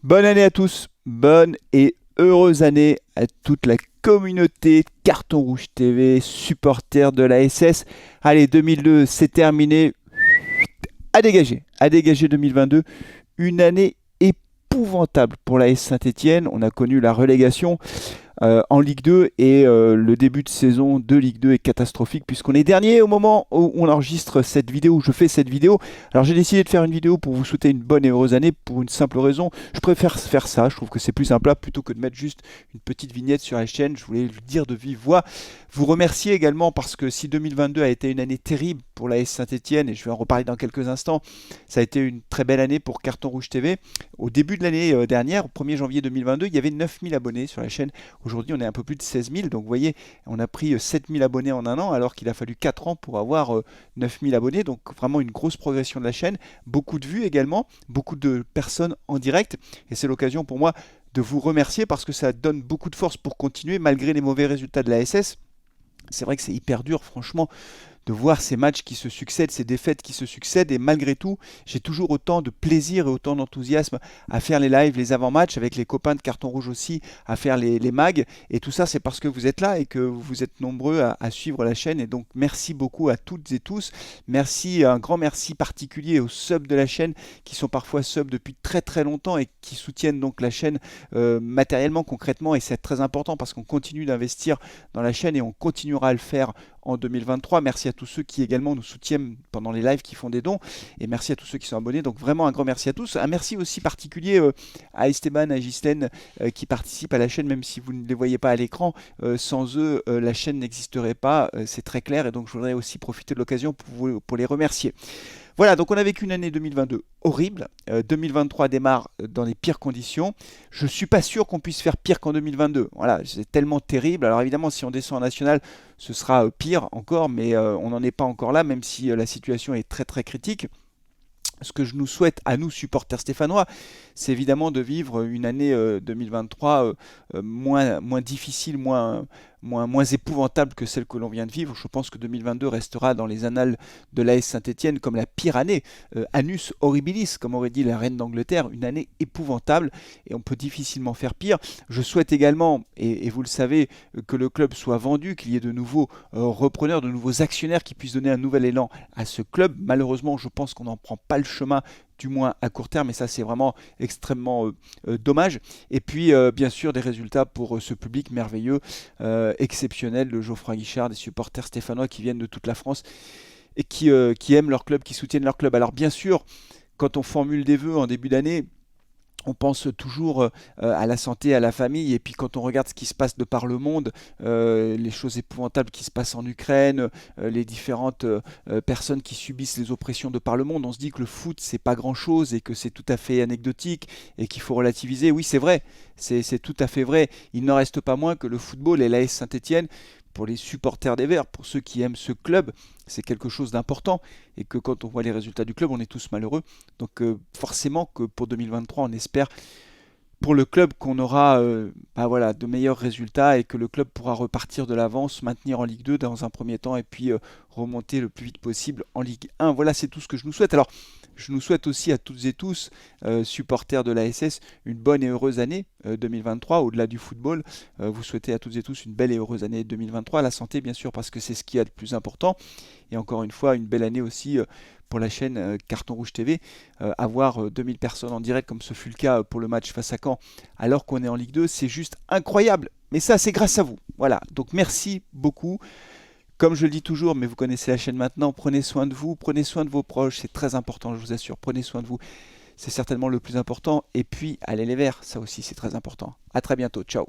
Bonne année à tous, bonne et heureuse année à toute la communauté Carton Rouge TV, supporters de la SS. Allez, 2002, c'est terminé. À dégager 2022. Une année épouvantable pour la S Saint-Etienne. On a connu la relégation en Ligue 2 et le début de saison de Ligue 2 est catastrophique puisqu'on est dernier au moment où on enregistre cette vidéo, où je fais cette vidéo. Alors j'ai décidé de faire une vidéo pour vous souhaiter une bonne et heureuse année pour une simple raison. Je préfère faire ça, je trouve que c'est plus sympa plutôt que de mettre juste une petite vignette sur la chaîne. Je voulais le dire de vive voix. Vous remercier également parce que si 2022 a été une année terrible pour la S Saint-Etienne, et je vais en reparler dans quelques instants, ça a été une très belle année pour Carton Rouge TV. Au début de l'année dernière, au 1er janvier 2022, il y avait 9000 abonnés sur la chaîne. Aujourd'hui, on est un peu plus de 16 000. Donc, vous voyez, on a pris 7 000 abonnés en un an, alors qu'il a fallu 4 ans pour avoir 9 000 abonnés. Donc, vraiment une grosse progression de la chaîne. Beaucoup de vues également, beaucoup de personnes en direct. Et c'est l'occasion pour moi de vous remercier parce que ça donne beaucoup de force pour continuer malgré les mauvais résultats de la SS. C'est vrai que c'est hyper dur, franchement, de voir ces matchs qui se succèdent, ces défaites qui se succèdent. Et malgré tout, j'ai toujours autant de plaisir et autant d'enthousiasme à faire les lives, les avant-matchs, avec les copains de Carton Rouge aussi, à faire les mags. Et tout ça, c'est parce que vous êtes là et que vous êtes nombreux à suivre la chaîne. Et donc, merci beaucoup à toutes et tous. Merci, un grand merci particulier aux subs de la chaîne, qui sont parfois subs depuis très très longtemps et qui soutiennent donc la chaîne matériellement, concrètement. Et c'est très important parce qu'on continue d'investir dans la chaîne et on continuera à le faire en 2023. Merci à tous ceux qui également nous soutiennent pendant les lives, qui font des dons, et merci à tous ceux qui sont abonnés. Donc vraiment un grand merci à tous. Un merci aussi particulier à Esteban, à Ghislaine qui participent à la chaîne, même si vous ne les voyez pas à l'écran. Sans eux, la chaîne n'existerait pas, c'est très clair, et donc je voudrais aussi profiter de l'occasion pour les remercier. Voilà, donc on a vécu une année 2022 horrible. 2023 démarre dans les pires conditions. Je ne suis pas sûr qu'on puisse faire pire qu'en 2022. Voilà, c'est tellement terrible. Alors évidemment, si on descend en national, ce sera pire encore, mais on n'en est pas encore là, même si la situation est très très critique. Ce que je nous souhaite à nous, supporters stéphanois, c'est évidemment de vivre une année 2023 moins difficile, moins épouvantable que celle que l'on vient de vivre. Je pense que 2022 restera dans les annales de l'AS Saint-Etienne comme la pire année. Annus horribilis, comme aurait dit la reine d'Angleterre, une année épouvantable, et on peut difficilement faire pire. Je souhaite également, et vous le savez, que le club soit vendu, qu'il y ait de nouveaux repreneurs, de nouveaux actionnaires qui puissent donner un nouvel élan à ce club. Malheureusement, je pense qu'on n'en prend pas le chemin, du moins à court terme, et ça c'est vraiment extrêmement dommage. Et puis bien sûr des résultats pour ce public merveilleux, exceptionnel de Geoffroy Guichard, des supporters stéphanois qui viennent de toute la France et qui aiment leur club, qui soutiennent leur club. Alors bien sûr, quand on formule des vœux en début d'année, on pense toujours à la santé, à la famille, et puis quand on regarde ce qui se passe de par le monde, les choses épouvantables qui se passent en Ukraine, les différentes personnes qui subissent les oppressions de par le monde, on se dit que le foot c'est pas grand chose et que c'est tout à fait anecdotique et qu'il faut relativiser. Oui, c'est vrai, c'est tout à fait vrai. Il n'en reste pas moins que le football et l'AS Saint-Etienne, pour les supporters des Verts, pour ceux qui aiment ce club, c'est quelque chose d'important, et que quand on voit les résultats du club, on est tous malheureux. Donc forcément que pour 2023, on espère pour le club qu'on aura voilà, de meilleurs résultats et que le club pourra repartir de l'avant, se maintenir en Ligue 2 dans un premier temps et puis remonter le plus vite possible en Ligue 1. Voilà, c'est tout ce que je nous souhaite. Alors, je nous souhaite aussi à toutes et tous, supporters de la SS, une bonne et heureuse année 2023, au-delà du football. Vous souhaitez à toutes et tous une belle et heureuse année 2023. La santé, bien sûr, parce que c'est ce qu'il y a de plus important. Et encore une fois, une belle année aussi pour la chaîne Carton Rouge TV. Avoir 2000 personnes en direct, comme ce fut le cas pour le match face à Caen, alors qu'on est en Ligue 2, c'est juste incroyable. Mais ça, c'est grâce à vous. Voilà, donc merci beaucoup. Comme je le dis toujours, mais vous connaissez la chaîne maintenant, prenez soin de vous, prenez soin de vos proches, c'est très important, je vous assure, prenez soin de vous, c'est certainement le plus important. Et puis, allez les Verts, ça aussi c'est très important. À très bientôt, ciao.